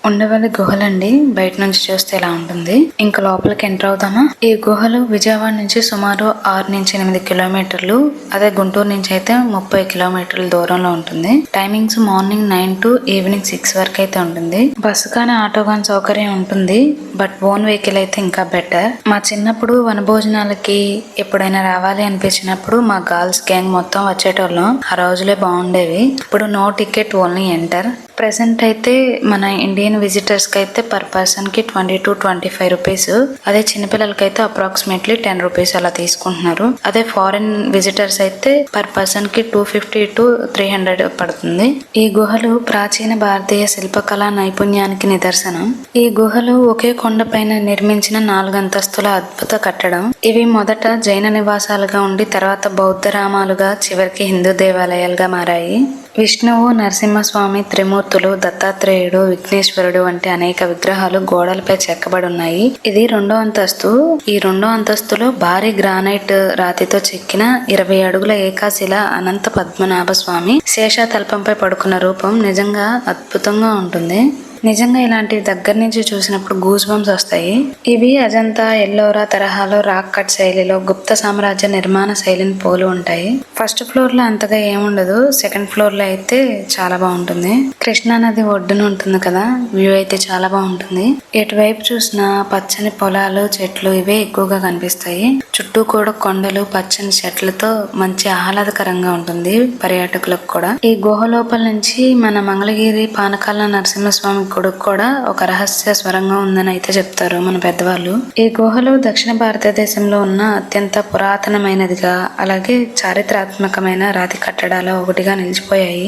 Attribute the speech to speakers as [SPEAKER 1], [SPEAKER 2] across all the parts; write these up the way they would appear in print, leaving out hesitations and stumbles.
[SPEAKER 1] ఉండవల్లి గుహలండి. బయట నుంచి చూస్తే ఇలా ఉంటుంది. ఇంకా లోపలికి ఎంటర్ అవుతామా. ఈ గుహలు విజయవాడ నుంచి సుమారు 6 నుంచి 8 కిలోమీటర్లు, అదే గుంటూరు నుంచి అయితే 30 కిలోమీటర్ల దూరంలో ఉంటుంది. టైమింగ్స్ మార్నింగ్ 9 to ఈవినింగ్ 6 వరకు అయితే ఉంటుంది. బస్సు కానీ ఆటో కానీ సౌకర్యం ఉంటుంది. బట్ ఓన్ వెహికల్ అయితే ఇంకా బెటర్. మా చిన్నప్పుడు వనభోజనాలకి ఎప్పుడైనా రావాలి అనిపించినప్పుడు మా గర్ల్స్ గ్యాంగ్ మొత్తం వచ్చేటోళ్ళం. ఆ రోజులే బాగుండేవి. ఇప్పుడు no ticket, only enter. Present అయితే మన ఇండియన్ విజిటర్స్ కి అయితే పర్ పర్సన్ కి 20 to 25 రూపీస్. అదే చిన్నపిల్లలకి అయితే అప్రాక్సిమేట్లీ 10 రూపీస్ అలా తీసుకుంటున్నారు. అదే ఫారిన్ విజిటర్స్ అయితే పర్ పర్సన్ కి 250 to 300 పడుతుంది. ఈ గుహలు ప్రాచీన భారతీయ శిల్పకళా నైపుణ్యానికి నిదర్శనం. ఈ గుహలు ఒకే కొండ పైన నిర్మించిన 4 అంతస్తుల అద్భుత కట్టడం. ఇవి మొదట జైన నివాసాలుగా ఉండి తర్వాత బౌద్ధ రామాలుగా, చివరికి హిందూ దేవాలయాలుగా మారాయి. విష్ణువు, నరసింహస్వామి, త్రిమూర్తులు, దత్తాత్రేయుడు, విఘ్నేశ్వరుడు వంటి అనేక విగ్రహాలు గోడలపై చెక్కబడి ఉన్నాయి. ఇది 2వ అంతస్తు. ఈ 2వ అంతస్తులో భారీ గ్రానైట్ రాతితో చెక్కిన 20 అడుగుల ఏకాశిల అనంత పద్మనాభ స్వామి శేషాతల్పంపై పడుకున్న రూపం నిజంగా అద్భుతంగా ఉంటుంది. నిజంగా ఇలాంటివి దగ్గర నుంచి చూసినప్పుడు గూస్ బంప్స్ వస్తాయి. ఇవి అజంతా, ఎల్లోరా తరహాలో రాక్ కట్ శైలిలో గుప్త సామ్రాజ్య నిర్మాణ శైలిని పోలి ఉంటాయి. ఫస్ట్ ఫ్లోర్ లో అంతగా ఏముండదు. సెకండ్ ఫ్లోర్ లో అయితే చాలా బాగుంటుంది. కృష్ణా నది ఒడ్డున ఉంటుంది కదా, వ్యూ అయితే చాలా బాగుంటుంది. ఎటువైపు చూసినా పచ్చని పొలాలు, చెట్లు ఇవే ఎక్కువగా కనిపిస్తాయి. చుట్టూ కూడా కొండలు, పచ్చని చెట్లతో మంచి ఆహ్లాదకరంగా ఉంటుంది పర్యాటకులకు కూడా. ఈ గుహ లోపల నుంచి మన మంగళగిరి పానకాల నరసింహస్వామి గుడికి కూడా ఒక రహస్య స్వరంగం ఉందని అయితే చెప్తారు మన పెద్దవాళ్ళు. ఈ గుహలు దక్షిణ భారతదేశంలో ఉన్న అత్యంత పురాతనమైనదిగా, అలాగే చారిత్రాత్మకమైన రాతి కట్టడాల ఒకటిగా నిలిచిపోయాయి.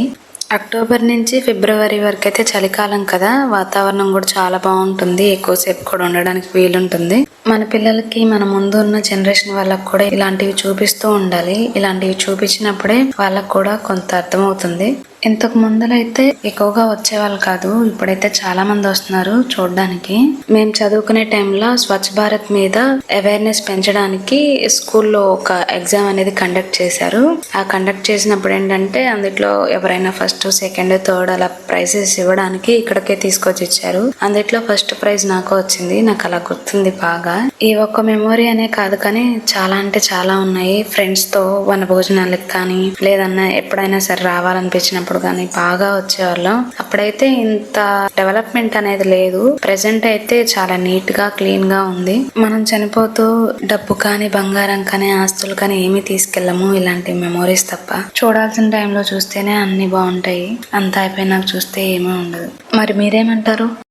[SPEAKER 1] అక్టోబర్ నుంచి ఫిబ్రవరి వరకు అయితే చలికాలం కదా, వాతావరణం కూడా చాలా బాగుంటుంది. ఎక్కువసేపు కూడా ఉండడానికి వీలుంటుంది. మన పిల్లలకి, మన ముందు ఉన్న జనరేషన్ వాళ్ళకు కూడా ఇలాంటివి చూపిస్తూ ఉండాలి. ఇలాంటివి చూపించినప్పుడే వాళ్ళకు కూడా కొంత అర్థమవుతుంది. ఇంతకు ముందలైతే ఎక్కువగా వచ్చేవాళ్ళు కాదు, ఇప్పుడైతే చాలా మంది వస్తున్నారు చూడడానికి. మేము చదువుకునే టైంలో స్వచ్ఛ భారత్ మీద అవేర్నెస్ పెంచడానికి స్కూల్లో ఒక ఎగ్జామ్ అనేది కండక్ట్ చేశారు. ఆ కండక్ట్ చేసినప్పుడు ఏంటంటే అందులో ఎవరైనా ఫస్ట్, సెకండ్, థర్డ్ అలా ప్రైజెస్ ఇవ్వడానికి ఇక్కడికే తీసుకొచ్చి ఇచ్చారు. అందులో ఫస్ట్ ప్రైజ్ నాకు వచ్చింది. నాకు అలా గుర్తుంది బాగా. ఈ ఒక్క మెమొరీ అనే కాదు కానీ చాలా అంటే చాలా ఉన్నాయి. ఫ్రెండ్స్ తో వన భోజనాలకు కానీ, లేదన్నా ఎప్పుడైనా సరే రావాలనిపించినప్పుడు కానీ బాగా వచ్చేవాళ్ళం. అప్పుడైతే ఇంత డెవలప్మెంట్ అనేది లేదు. ప్రెసెంట్ అయితే చాలా నీట్ గా, క్లీన్ గా ఉంది. మనం చనిపోతూ డబ్బు కానీ, బంగారం కానీ, ఆస్తులు కానీ ఏమీ తీసుకెళ్ళము, ఇలాంటి మెమోరీస్ తప్ప. చూడాల్సిన టైంలో చూస్తేనే అన్ని బాగుంటాయి. అంతా అయిపోయినాక చూస్తే ఏమీ ఉండదు. మరి మీరేమంటారు?